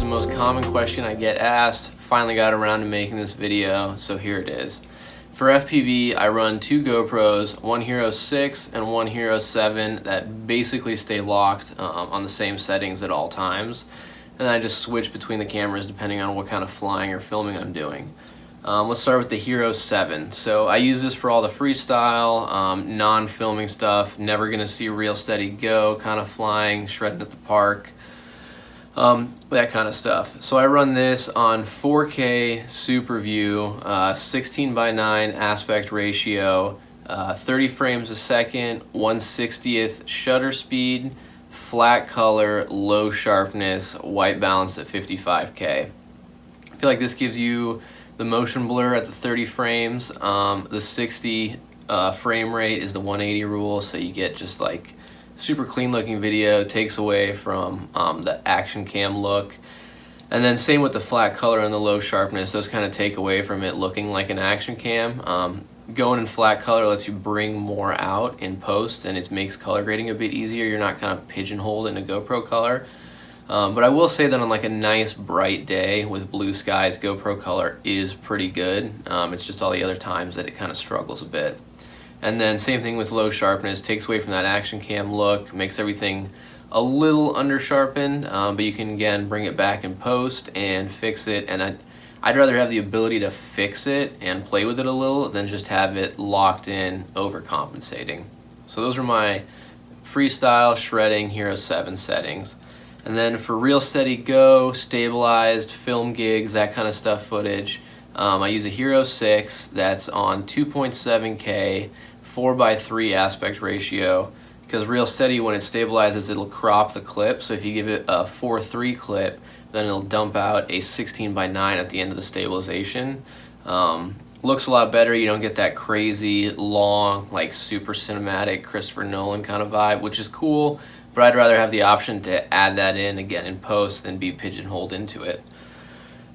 the most common question I get asked. Finally got around to making this video, so here it is. For FPV, I run two GoPros, one Hero 6 and one Hero 7 that basically stay locked on the same settings at all times. And I just switch between the cameras depending on what kind of flying or filming I'm doing. Let's start with the Hero 7. So I use this for all the freestyle, non-filming stuff, never gonna see real steady go, kind of flying, shredding at the park, that kind of stuff. So I run this on 4K Super View, 16:9 aspect ratio, 30 frames a second, 1/60th shutter speed, flat color, low sharpness, white balance at 55K. I feel like this gives you the motion blur at the 30 frames. The 60 frame rate is the 180 rule, so you get just like super clean looking video, takes away from the action cam look. And then same with the flat color and the low sharpness, those kind of take away from it looking like an action cam. Going in flat color lets you bring more out in post, and it makes color grading a bit easier. You're not kind of pigeonholed in a GoPro color. But I will say that on like a nice bright day with blue skies, GoPro color is pretty good. It's just all the other times that it kind of struggles a bit. And then same thing with low sharpness, takes away from that action cam look, makes everything a little under sharpened, but you can again bring it back in post and fix it. And I'd rather have the ability to fix it and play with it a little than just have it locked in overcompensating. So those are my freestyle shredding Hero 7 settings. And then for real steady go, stabilized, film gigs, that kind of stuff footage, I use a Hero 6 that's on 2.7K, 4:3 aspect ratio, because real steady, when it stabilizes, it'll crop the clip. So if you give it a 4:3 clip, then it'll dump out a 16:9 at the end of the stabilization. Looks a lot better. You don't get that crazy, long, like super cinematic Christopher Nolan kind of vibe, which is cool. But I'd rather have the option to add that in again in post than be pigeonholed into it.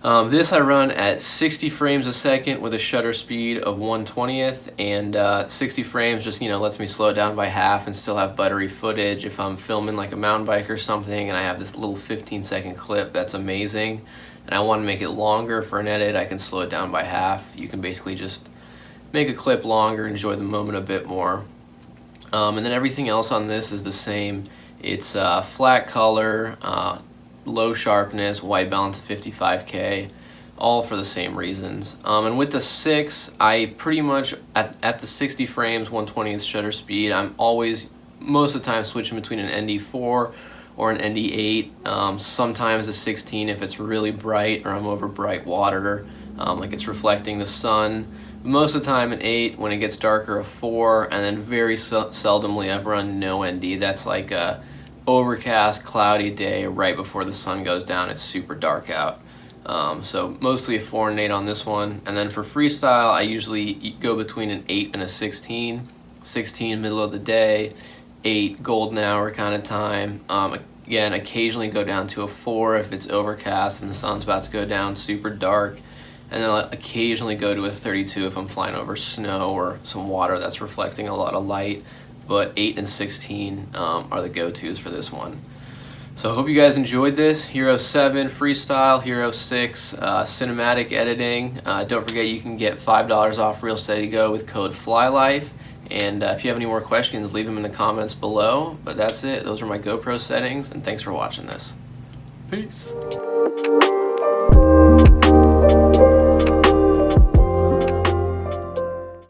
This I run at 60 frames a second with a shutter speed of 1/20th, and 60 frames just lets me slow it down by half and still have buttery footage. If I'm filming like a mountain bike or something and I have this little 15-second clip, that's amazing, and I want to make it longer for an edit, I can slow it down by half. You can basically just make a clip longer, enjoy the moment a bit more. And then everything else on this is the same. It's flat color, low sharpness, white balance of 55K, all for the same reasons. And with the 6, I pretty much, at the 60 frames, 1/20th shutter speed, I'm always, most of the time, switching between an ND4 or an ND8, sometimes a 16 if it's really bright or I'm over bright water, like it's reflecting the sun. Most of the time an 8, when it gets darker a 4, and then very seldomly I've run no ND. That's like a overcast, cloudy day right before the sun goes down. It's super dark out. So mostly a 4 and 8 on this one. And then for freestyle, I usually go between an 8 and a 16. 16 middle of the day, 8 golden hour kind of time. Again, occasionally go down to a 4 if it's overcast and the sun's about to go down, super dark. And then I'll occasionally go to a 32 if I'm flying over snow or some water that's reflecting a lot of light. But 8 and 16 are the go-tos for this one. So I hope you guys enjoyed this. Hero 7 freestyle, Hero 6 cinematic editing. Don't forget you can get $5 off Real Steady Go with code FLYLIFE. And if you have any more questions, leave them in the comments below. But that's it. Those are my GoPro settings, and thanks for watching this. Peace.